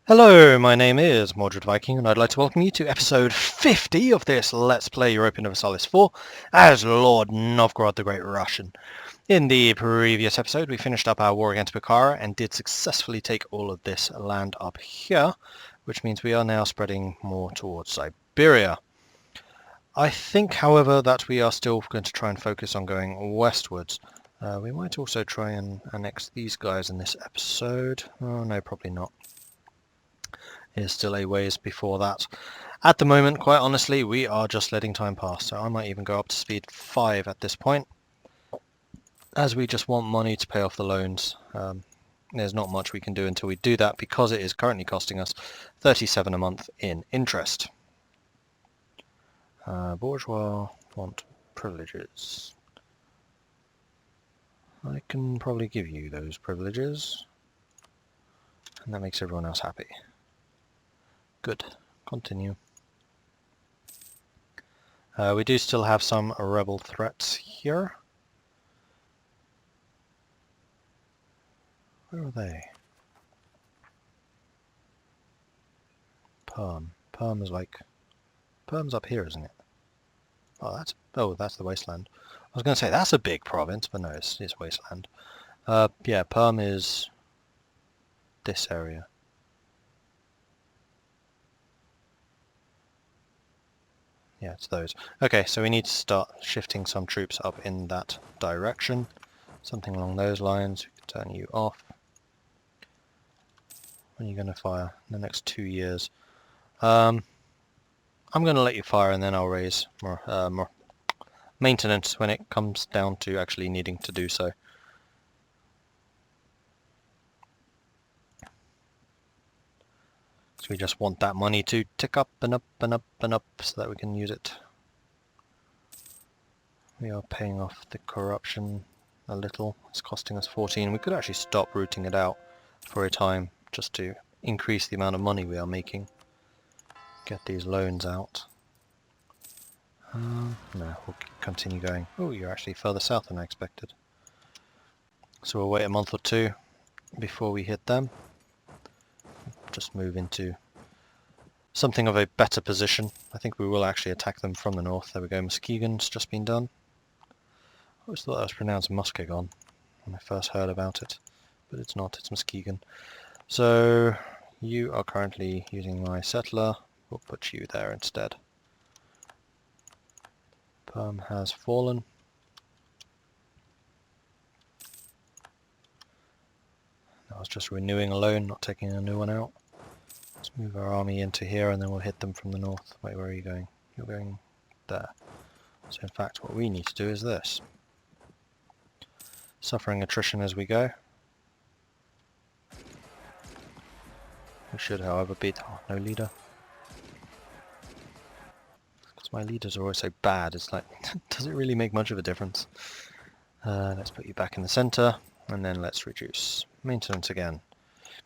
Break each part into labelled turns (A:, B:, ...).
A: Hello, my name is Mordred Viking, and I'd like to welcome you to episode 50 of this Let's Play Europa Universalis 4 as Lord Novgorod the Great Russian. In the previous episode, we finished up our war against Bukhara and did successfully take all of this land up here, which means we are now spreading more towards Siberia. I think, however, that we are still going to try and focus on going westwards. We might also try and annex these guys in this episode. Oh, no, probably not. Is still a ways before that. At the moment, quite honestly, we are just letting time pass, so I might even go up to speed 5 at this point, as we just want money to pay off the loans. There's not much we can do until we do that, because it is currently costing us 37 a month in interest. Bourgeois want privileges. I can probably give you those privileges, and that makes everyone else happy. Good. Continue. We do still have some rebel threats here. Where are they? Perm. Perm's up here, isn't it? Oh, that's the wasteland. I was going to say that's a big province, but no, it's wasteland. Yeah, Perm is this area. Yeah, it's those. Okay, so we need to start shifting some troops up in that direction. Something along those lines. We can turn you off. When are you going to fire? In the next 2 years. I'm going to let you fire, and then I'll raise more maintenance when it comes down to actually needing to do so. So we just want that money to tick up and up and up and up so that we can use it. We are paying off the corruption a little. It's costing us 14. We could actually stop rooting it out for a time just to increase the amount of money we are making. Get these loans out. No, we'll continue going. Oh, you're actually further south than I expected. So we'll wait a month or two before we hit them. Just move into something of a better position. I think we will actually attack them from the north. There we go, Muskegon's just been done. I always thought that was pronounced Muskegon when I first heard about it, but it's not, it's Muskegon. So you are currently using my settler. We'll put you there instead. Perm has fallen. I was just renewing a loan, not taking a new one out. Let's move our army into here and then we'll hit them from the north. Wait, where are you going? You're going there. So in fact what we need to do is this. Suffering attrition as we go. We should however beat... Oh, no leader. Because my leaders are always so bad, it's like, does it really make much of a difference? Let's put you back in the center and then let's reduce maintenance again.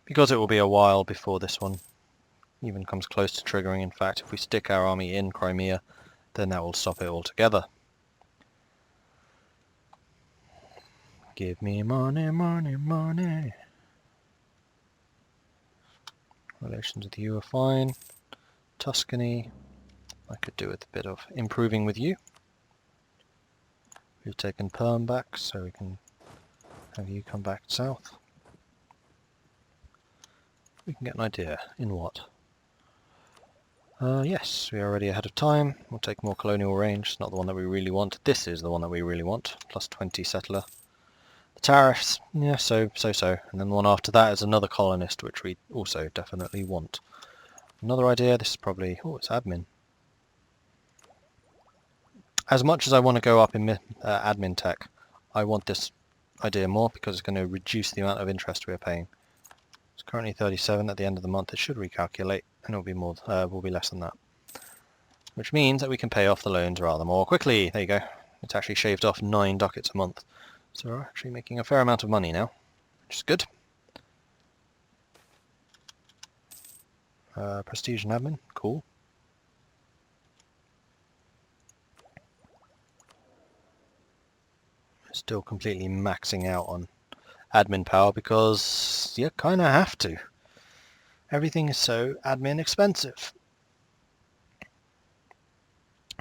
A: Because it will be a while before this one even comes close to triggering. In fact, if we stick our army in Crimea, then that will stop it altogether. Give me money, money, money. Relations with you are fine. Tuscany, I could do with a bit of improving with you. We've taken Perm back, so we can have you come back south. We can get an idea. In what? Yes, we are already ahead of time. We'll take more colonial range. It's not the one that we really want. This is the one that we really want. Plus 20 settler. The tariffs, yeah, so. And then the one after that is another colonist, which we also definitely want. Another idea, this is probably... Oh, it's admin. As much as I want to go up in admin tech, I want this idea more because it's going to reduce the amount of interest we are paying. It's currently 37. At the end of the month it should recalculate and it will be more, will be less than that. Which means that we can pay off the loans rather more quickly. There you go. It's actually shaved off 9 ducats a month. So we're actually making a fair amount of money now, which is good. Prestige and admin, cool. Still completely maxing out on admin power because you kind of have to. Everything is so admin expensive.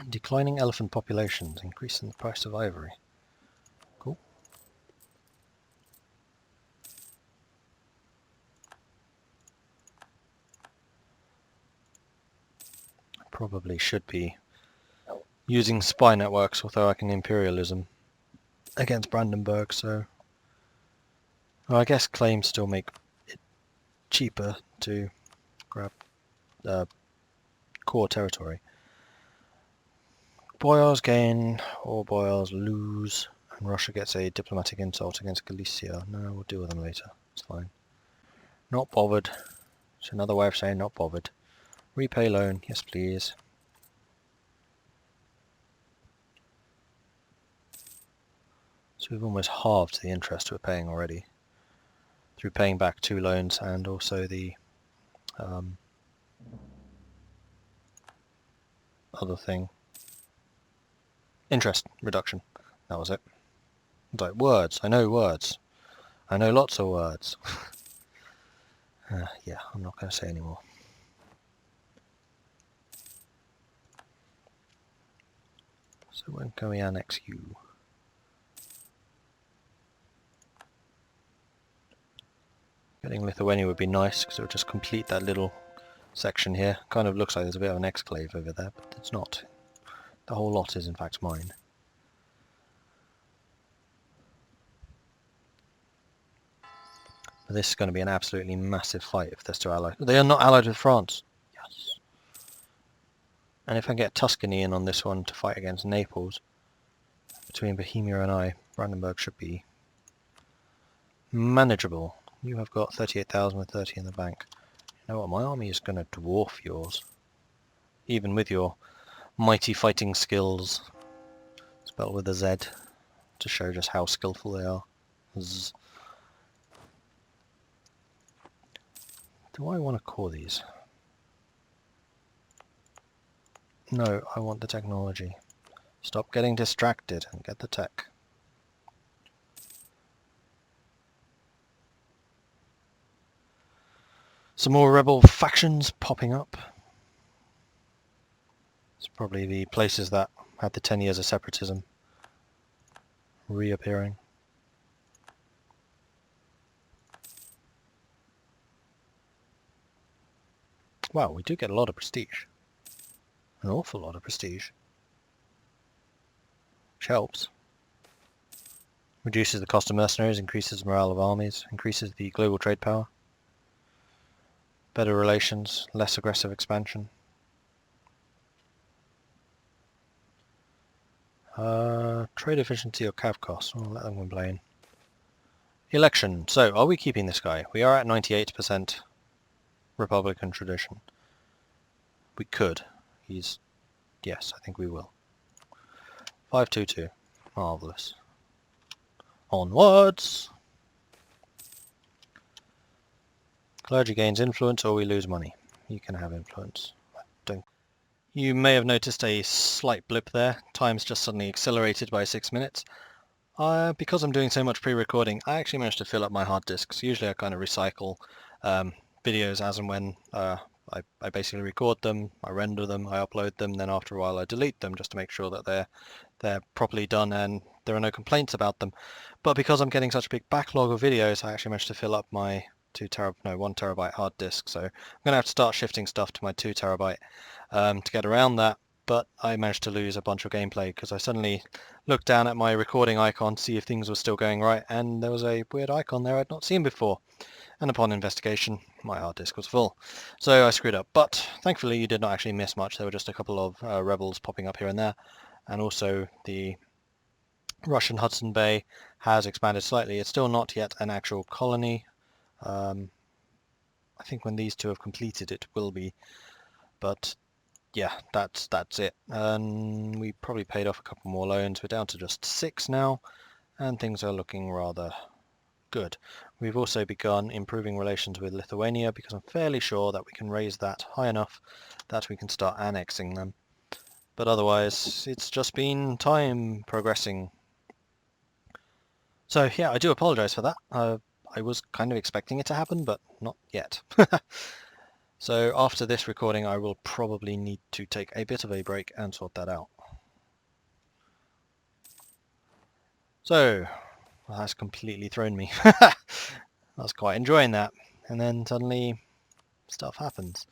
A: Declining elephant populations, increasing the price of ivory. Cool. Probably should be using spy networks, although I can imperialism against Brandenburg, so... Well, I guess claims still make it cheaper to grab core territory. Boyars gain, or Boyars lose, and Russia gets a diplomatic insult against Galicia. No, we'll deal with them later. It's fine. Not bothered. It's another way of saying not bothered. Repay loan, yes please. So we've almost halved the interest we're paying already through paying back 2 loans and also the other thing. Interest reduction. That was it. It's like words. I know words. I know lots of words. Yeah, I'm not going to say anymore. So when can we annex you? Getting Lithuania would be nice because it would just complete that little section here. Kind of looks like there's a bit of an exclave over there, but it's not. The whole lot is in fact mine. But this is going to be an absolutely massive fight if they're still allied. They are not allied with France. Yes. And if I get Tuscany in on this one to fight against Naples, between Bohemia and I, Brandenburg should be manageable. You have got 38,000 with 30 in the bank. You know what, my army is going to dwarf yours. Even with your mighty fighting skills. Spelled with a Z, to show just how skillful they are. Z. Do I want to core these? No, I want the technology. Stop getting distracted and get the tech. Some more rebel factions popping up. It's probably the places that had the 10 years of separatism reappearing. Wow, we do get a lot of prestige. An awful lot of prestige. Which helps. Reduces the cost of mercenaries, increases morale of armies, increases the global trade power. Better relations, less aggressive expansion. Trade efficiency or cav costs? I'll let them complain. Election. So, are we keeping this guy? We are at 98% Republican tradition. We could. He's... Yes, I think we will. 522. Marvellous. Onwards! Clergy gains influence or we lose money. You can have influence. Don't. You may have noticed a slight blip there. Time's just suddenly accelerated by 6 minutes. Because I'm doing so much pre-recording, I actually managed to fill up my hard disks. Usually I kind of recycle videos as and when I basically record them, I render them, I upload them, then after a while I delete them just to make sure that they're properly done and there are no complaints about them. But because I'm getting such a big backlog of videos, I actually managed to fill up my 1 terabyte hard disk. So I'm going to have to start shifting stuff to my 2 terabyte to get around that. But I managed to lose a bunch of gameplay because I suddenly looked down at my recording icon to see if things were still going right, and there was a weird icon there I'd not seen before. And upon investigation, my hard disk was full. So I screwed up. But thankfully you did not actually miss much. There were just a couple of rebels popping up here and there. And also the Russian Hudson Bay has expanded slightly. It's still not yet an actual colony. I think when these two have completed it will be. But yeah, that's it. And we probably paid off a couple more loans. We're down to just 6 now, and things are looking rather good. We've also begun improving relations with Lithuania because I'm fairly sure that we can raise that high enough that we can start annexing them. But otherwise, it's just been time progressing. So yeah, I do apologise for that. I was kind of expecting it to happen, but not yet. So after this recording, I will probably need to take a bit of a break and sort that out. So, well, that's completely thrown me. I was quite enjoying that, and then suddenly stuff happens.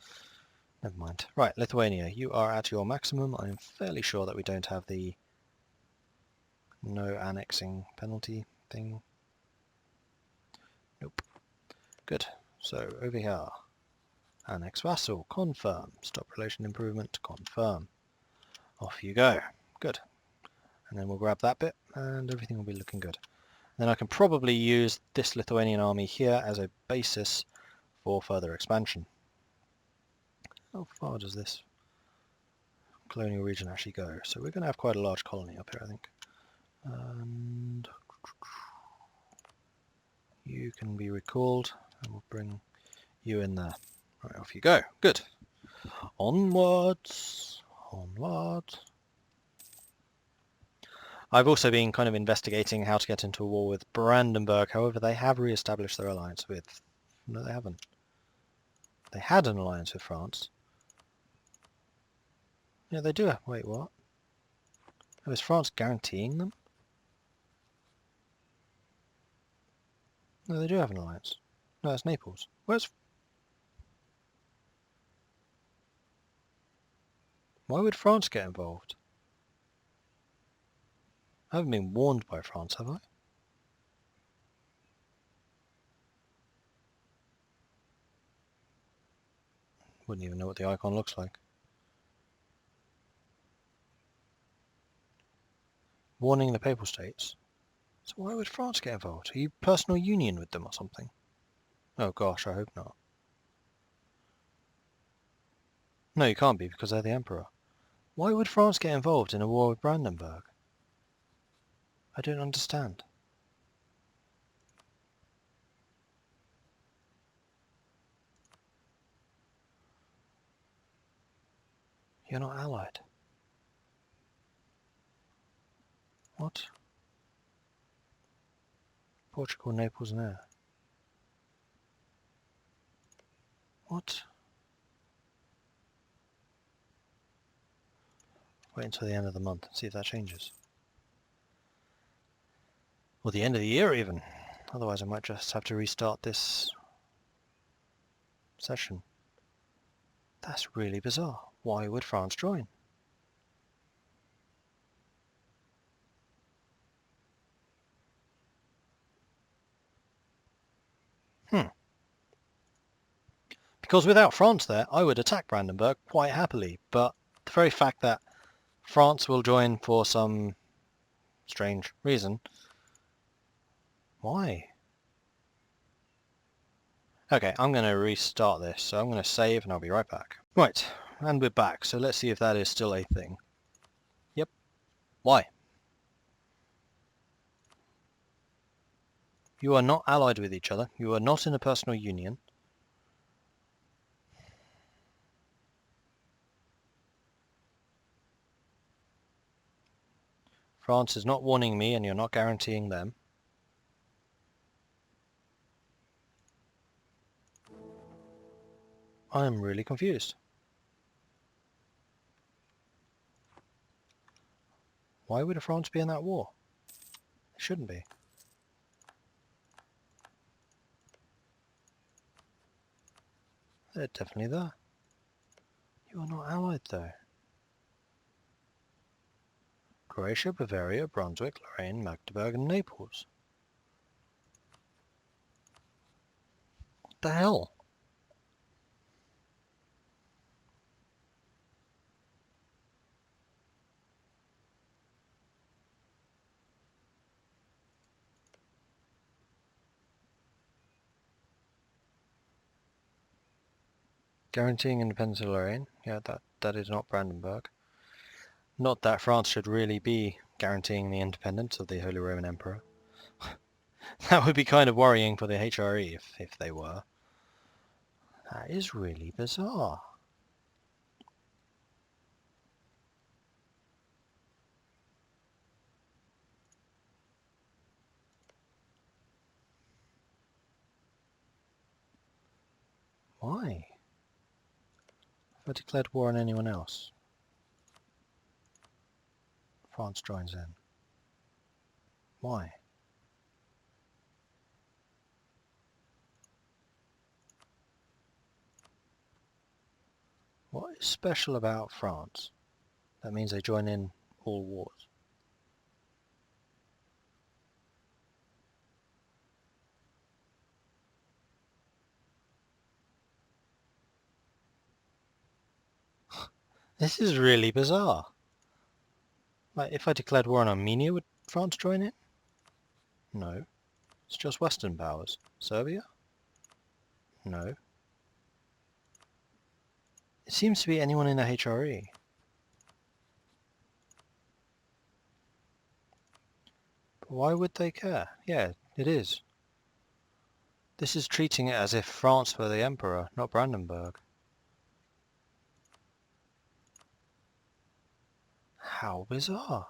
A: Never mind. Right, Lithuania, you are at your maximum. I'm fairly sure that we don't have the no annexing penalty thing. Nope. Good. So over here, annex vassal, confirm. Stop relation improvement, confirm. Off you go. Good. And then we'll grab that bit and everything will be looking good. Then I can probably use this Lithuanian army here as a basis for further expansion. How far does this colonial region actually go? So we're going to have quite a large colony up here, I think. And you can be recalled, and we'll bring you in there. Right, off you go. Good. Onwards. Onwards. I've also been kind of investigating how to get into a war with Brandenburg. However, they have re-established their alliance with... No, they haven't. They had an alliance with France. Yeah, they do. Wait, what? Oh, is France guaranteeing them? No, they do have an alliance. No, it's Naples. Where's... Why would France get involved? I haven't been warned by France, have I? Wouldn't even know what the icon looks like. Warning the Papal States. So why would France get involved? Are you personal union with them or something? Oh gosh, I hope not. No, you can't be because they're the Emperor. Why would France get involved in a war with Brandenburg? I don't understand. You're not allied. What? Portugal, Naples and Air. What? Wait until the end of the month and see if that changes. Or the end of the year even. Otherwise I might just have to restart this session. That's really bizarre. Why would France join? Because without France there, I would attack Brandenburg quite happily, but the very fact that France will join for some strange reason. Why? Okay, I'm going to restart this, so I'm going to save and I'll be right back. Right, and we're back, so let's see if that is still a thing. Yep. Why? You are not allied with each other. You are not in a personal union. France is not warning me and you're not guaranteeing them. I am really confused. Why would France be in that war? It shouldn't be. They're definitely there. You are not allied though. Croatia, Bavaria, Brunswick, Lorraine, Magdeburg and Naples. What the hell? Guaranteeing independence of Lorraine? Yeah, that is not Brandenburg. Not that France should really be guaranteeing the independence of the Holy Roman Emperor. That would be kind of worrying for the HRE if they were. That is really bizarre. Why? If I declared war on anyone else, France joins in. Why? What is special about France? That means they join in all wars. This is really bizarre. Like, if I declared war on Armenia, would France join in? No. It's just Western powers. Serbia? No. It seems to be anyone in the HRE. But why would they care? Yeah, it is. This is treating it as if France were the emperor, not Brandenburg. How bizarre.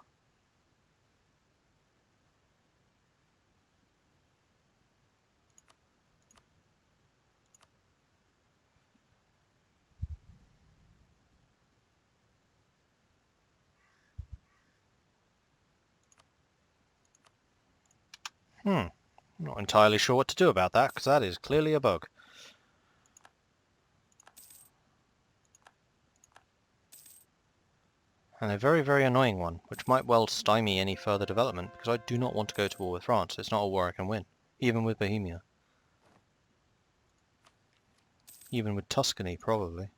A: Not entirely sure what to do about that, because that is clearly a bug. And a very, very annoying one, which might well stymie any further development, because I do not want to go to war with France. It's not a war I can win, even with Bohemia. Even with Tuscany, probably.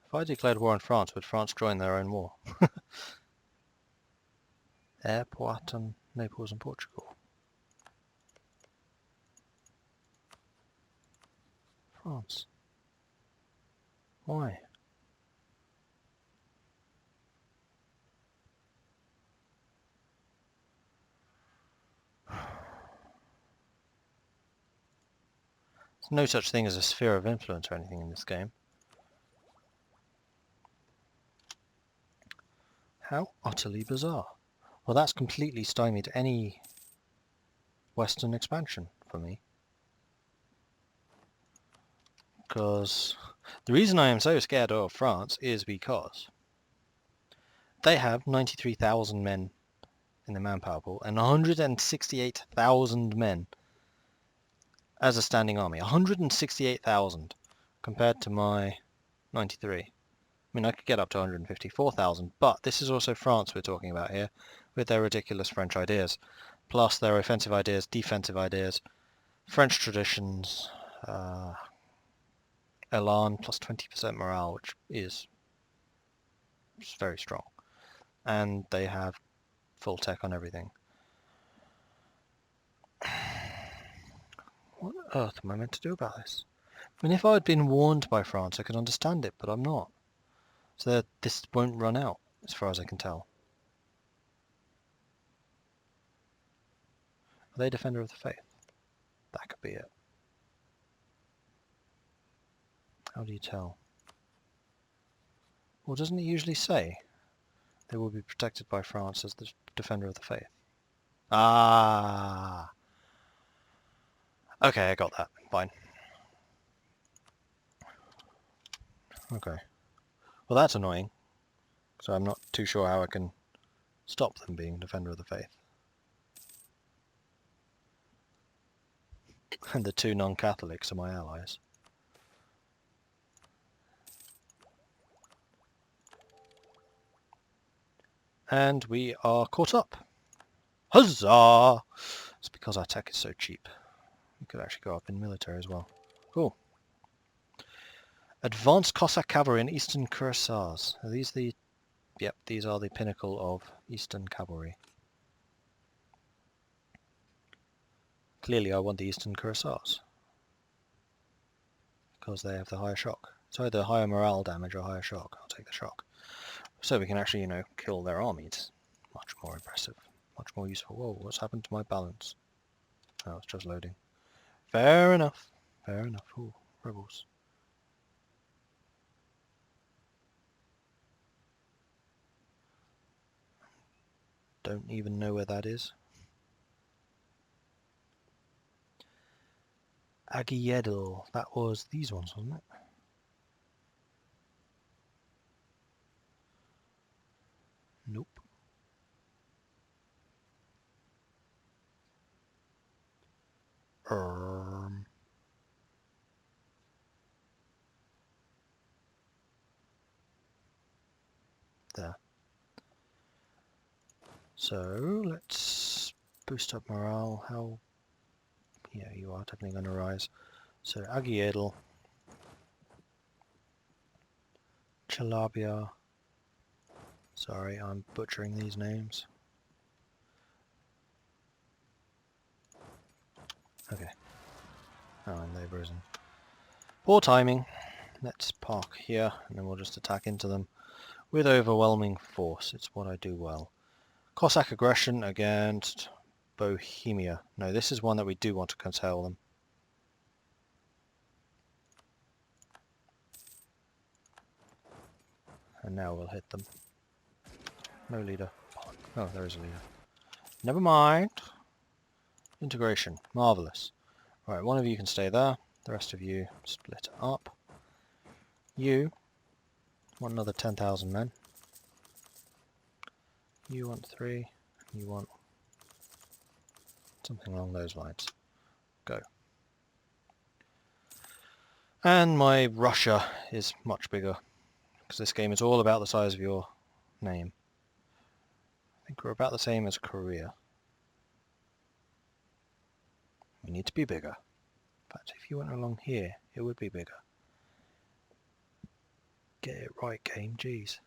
A: If I declared war on France, would France join their own war? Airport and Naples and Portugal. France. Why? There's no such thing as a sphere of influence or anything in this game. How utterly bizarre. Well, that's completely stymied any Western expansion for me. Because the reason I am so scared of France is because they have 93,000 men in the manpower pool and 168,000 men as a standing army. 168,000 compared to my 93. I mean, I could get up to 154,000, but this is also France we're talking about here, with their ridiculous French ideas, plus their offensive ideas, defensive ideas, French traditions, Elan plus 20% morale, which is very strong. And they have full tech on everything. What on earth am I meant to do about this? I mean, if I had been warned by France, I could understand it, but I'm not. So that this won't run out, as far as I can tell. Are they Defender of the Faith? That could be it. How do you tell? Well, doesn't it usually say they will be protected by France as the Defender of the Faith? Ah! Okay, I got that. Fine. Okay. Well, that's annoying. So I'm not too sure how I can stop them being Defender of the Faith. And the two non-Catholics are my allies. And we are caught up. Huzzah! It's because our tech is so cheap. We could actually go up in military as well. Cool. Advanced Cossack cavalry in Eastern Cuirassiers. Are these the... Yep, these are the pinnacle of Eastern cavalry. Clearly I want the Eastern Cuirassiers, because they have the higher shock. So either higher morale damage or higher shock. I'll take the shock. So we can actually, you know, kill their armies. Much more impressive. Much more useful. Whoa, what's happened to my balance? Oh, it's just loading. Fair enough. Fair enough. Ooh, rebels. Don't even know where that is. Agiedel. That was these ones, wasn't it? Nope. There. So let's boost up morale. How? Yeah, you are definitely going to rise. So Agiedel, Chalabia. Sorry, I'm butchering these names. Okay. Oh, and they've risen. Poor timing. Let's park here, and then we'll just attack into them with overwhelming force. It's what I do well. Cossack aggression against Bohemia. No, this is one that we do want to curtail them. And now we'll hit them. No leader. Oh, there is a leader. Never mind. Integration. Marvellous. Right, one of you can stay there. The rest of you split up. You want another 10,000 men. You want 3. You want something along those lines. Go. And my Russia is much bigger, because this game is all about the size of your name. I think we're about the same as Korea. We need to be bigger. In fact, if you went along here, it would be bigger. Get it right, game. Jeez.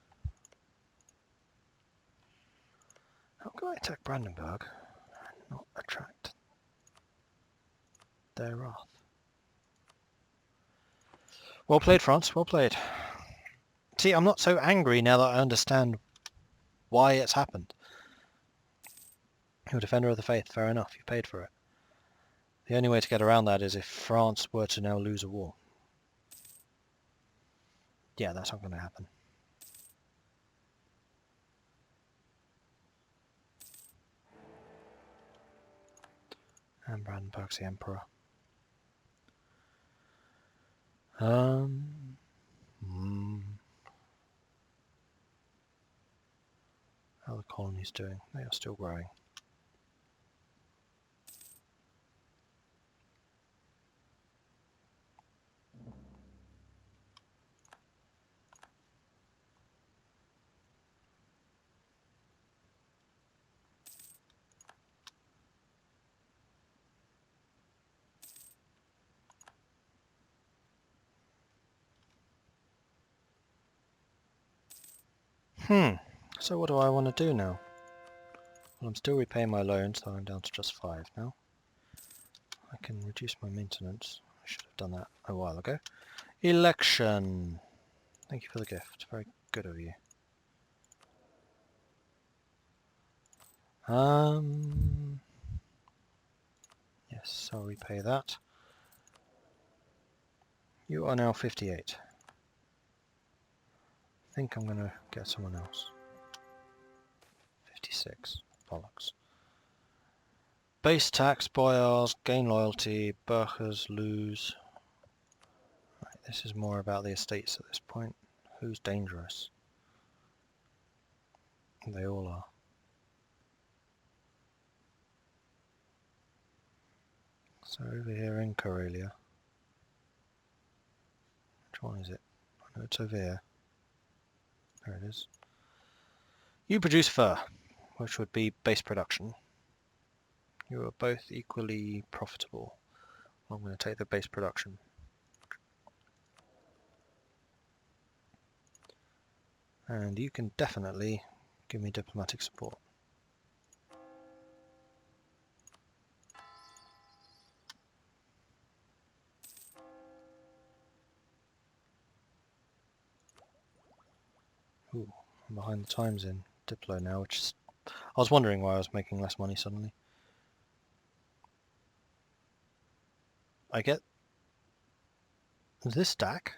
A: How can I attack Brandenburg and not attract their wrath? Well played, France. Well played. See, I'm not so angry now that I understand why it's happened. You're a defender of the faith. Fair enough. You paid for it. The only way to get around that is if France were to now lose a war. Yeah, that's not going to happen. And Brandenburg's the emperor. How are the colonies doing? They are still growing. So what do I want to do now? Well, I'm still repaying my loan, so I'm down to just 5 now. I can reduce my maintenance. I should have done that a while ago. Election. Thank you for the gift. Very good of you. Yes, I'll repay that. You are now 58. I think I'm going to get someone else. 56. Bollocks. Base tax, boyars, gain loyalty, burghers, lose. Right, this is more about the estates at this point. Who's dangerous? They all are. So over here in Karelia. Which one is it? I know it's over here. There it is. You produce fur, which would be base production. You are both equally profitable. I'm going to take the base production. And you can definitely give me diplomatic support. Ooh, I'm behind the times in Diplo now, which is... I was wondering why I was making less money suddenly. I get this stack.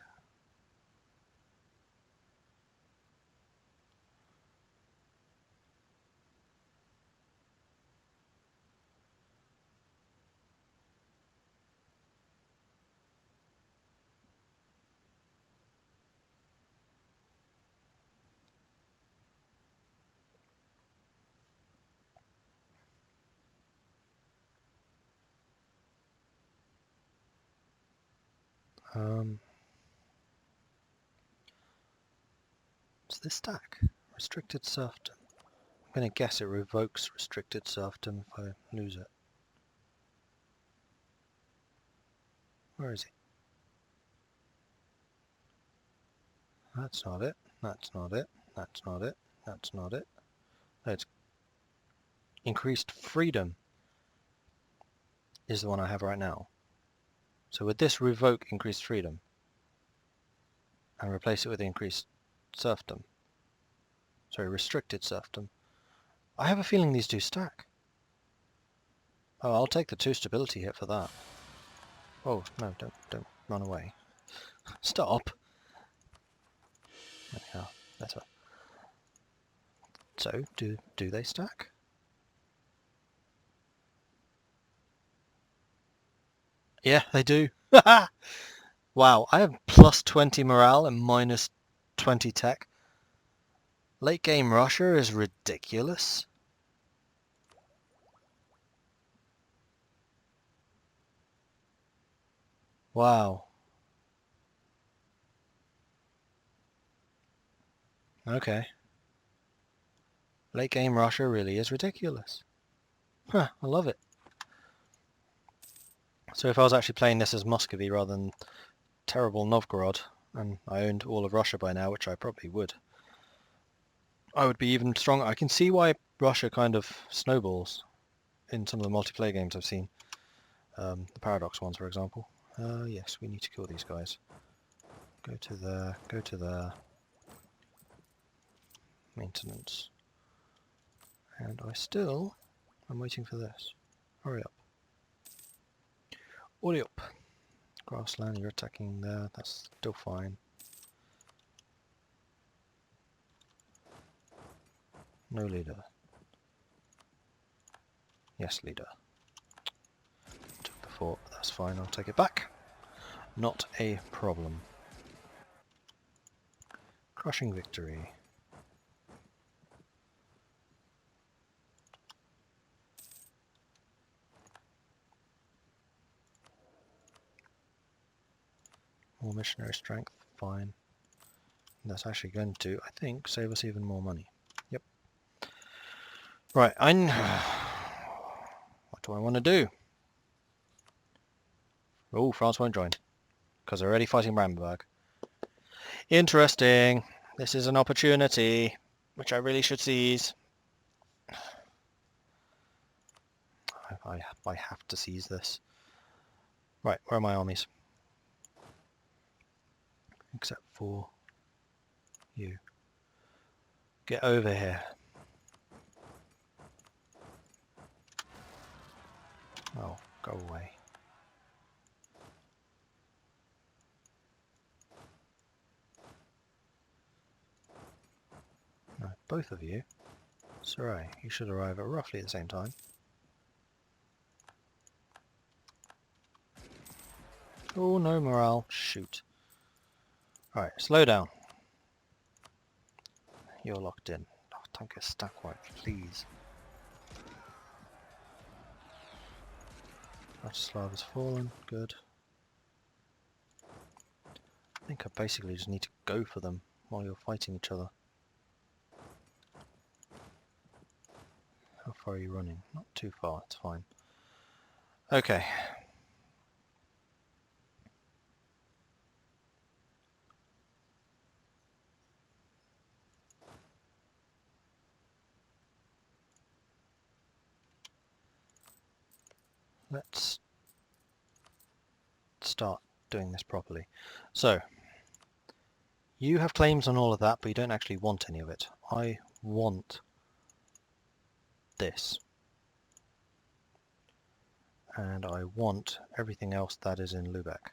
A: What's this stack? Restricted serfdom. I'm going to guess it revokes restricted serfdom if I lose it. Where is he? That's not it. That's not it. That's not it. That's not it. It's increased freedom is the one I have right now. So would this revoke increased freedom and replace it with increased serfdom? Sorry, restricted serfdom. I have a feeling these do stack. Oh, I'll take the 2 stability hit for that. Oh, no, don't run away. Stop! There we are. Better. So, do they stack? Yeah, they do. Wow, I have plus 20 morale and minus 20 tech. Late game Russia is ridiculous. Wow. Okay. Late game Russia really is ridiculous. Huh, I love it. So if I was actually playing this as Muscovy rather than terrible Novgorod, and I owned all of Russia by now, which I probably would, I would be even stronger. I can see why Russia kind of snowballs in some of the multiplayer games I've seen. The Paradox ones, for example. Yes, we need to kill these guys. Go to there, go to there. Maintenance. And I'm waiting for this. Hurry up. Hurry up. Grassland, you're attacking there, that's still fine. No leader. Yes, leader. Took the fort, but that's fine, I'll take it back. Not a problem. Crushing victory. More missionary strength, fine. That's actually going to, I think, save us even more money. Yep. Right, what do I want to do? Oh, France won't join, because they're already fighting Brandenburg. Interesting. This is an opportunity, which I really should seize. I have to seize this. Right, where are my armies? Except for you. Get over here. Oh, go away. No, both of you. Sarai, you should arrive at roughly the same time. Oh, no morale. Shoot. Alright, slow down. You're locked in. Oh, don't get stuck right, please. Bratislav has fallen. Good. I think I basically just need to go for them while you're fighting each other. How far are you running? Not too far, it's fine. Okay. Let's start doing this properly. So, you have claims on all of that, but you don't actually want any of it. I want this. And I want everything else that is in Lubeck.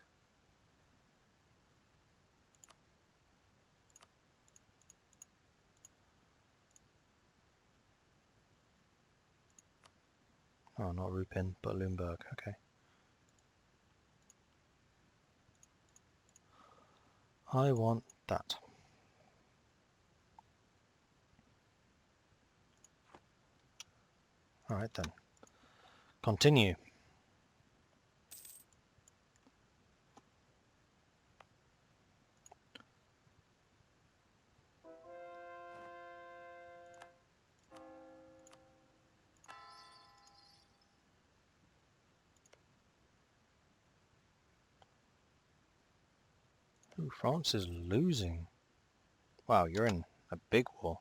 A: Oh, not Rupin, but Lumberg, okay. I want that. Alright then. Continue. Ooh, France is losing. Wow, you're in a big war.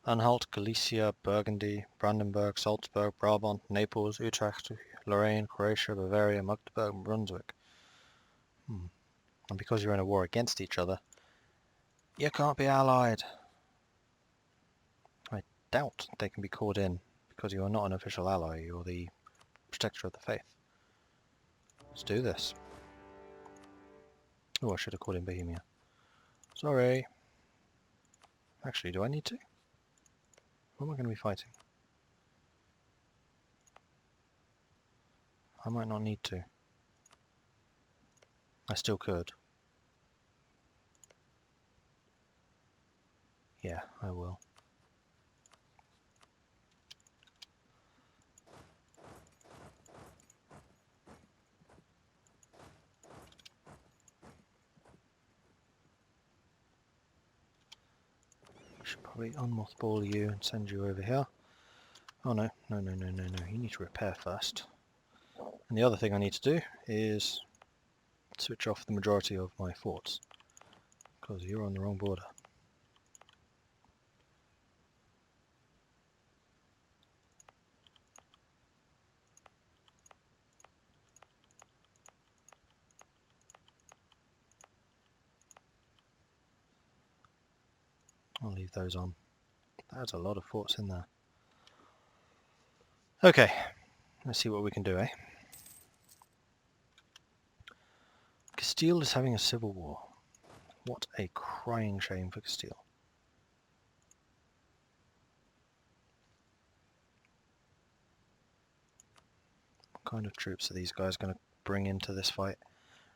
A: Anhalt, Galicia, Burgundy, Brandenburg, Salzburg, Brabant, Naples, Utrecht, Lorraine, Croatia, Bavaria, Magdeburg, and Brunswick. And because you're in a war against each other, you can't be allied. I doubt they can be called in because you are not an official ally. You're the protector of the faith. Let's do this. Oh, I should have called in Bohemia. Sorry. Actually, do I need to? What am I going to be fighting? I might not need to. I still could. Yeah, I will. I should probably unmothball you and send you over here. Oh no, no. You need to repair first. And the other thing I need to do is switch off the majority of my forts, because you're on the wrong border. I'll leave those on. That's a lot of forts in there. Okay, let's see what we can do, eh? Castile is having a civil war. What a crying shame for Castile. What kind of troops are these guys going to bring into this fight?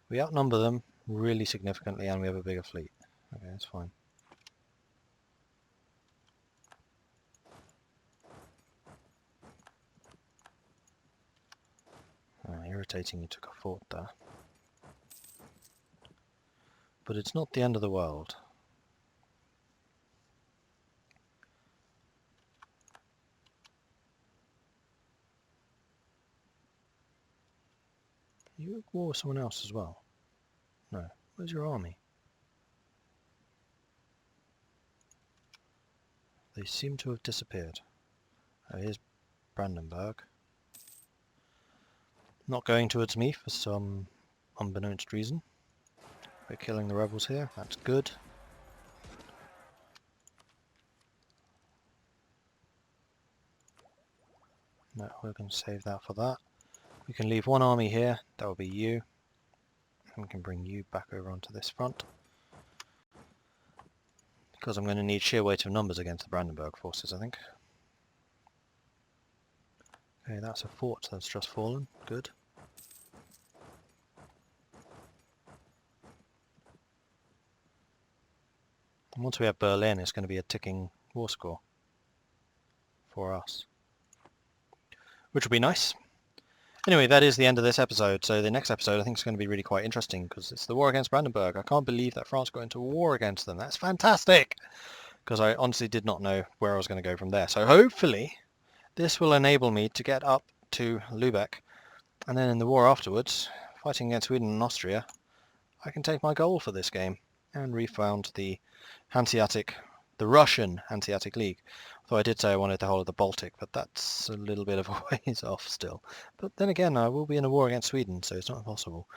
A: We outnumber them really significantly and we have a bigger fleet. Okay, that's fine. Irritating, you took a fort there. But it's not the end of the world. Are you at war with someone else as well? No. Where's your army? They seem to have disappeared. Oh, here's Brandenburg. Not going towards me for some unbeknownst reason. We're killing the rebels here, that's good. No, we're going to save that for that. We can leave one army here, that will be you. And we can bring you back over onto this front. Because I'm going to need sheer weight of numbers against the Brandenburg forces, I think. Okay, that's a fort that's just fallen, good. And once we have Berlin, it's going to be a ticking war score for us, which will be nice. Anyway, that is the end of this episode. So the next episode I think is going to be really quite interesting because it's the war against Brandenburg. I can't believe that France got into a war against them. That's fantastic, because I honestly did not know where I was going to go from there. So hopefully this will enable me to get up to Lübeck, and then in the war afterwards, fighting against Sweden and Austria, I can take my goal for this game and refound the Russian Hanseatic League. Though I did say I wanted the whole of the Baltic, but that's a little bit of a ways off still. But then again, I will be in a war against Sweden, so it's not impossible.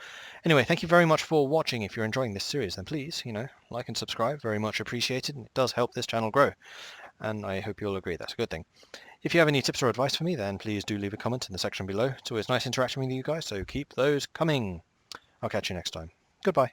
A: Anyway, thank you very much for watching. If you're enjoying this series, then please, like and subscribe. Very much appreciated, and it does help this channel grow. And I hope you'll agree that's a good thing. If you have any tips or advice for me, then please do leave a comment in the section below. It's always nice interacting with you guys, so keep those coming. I'll catch you next time. Goodbye.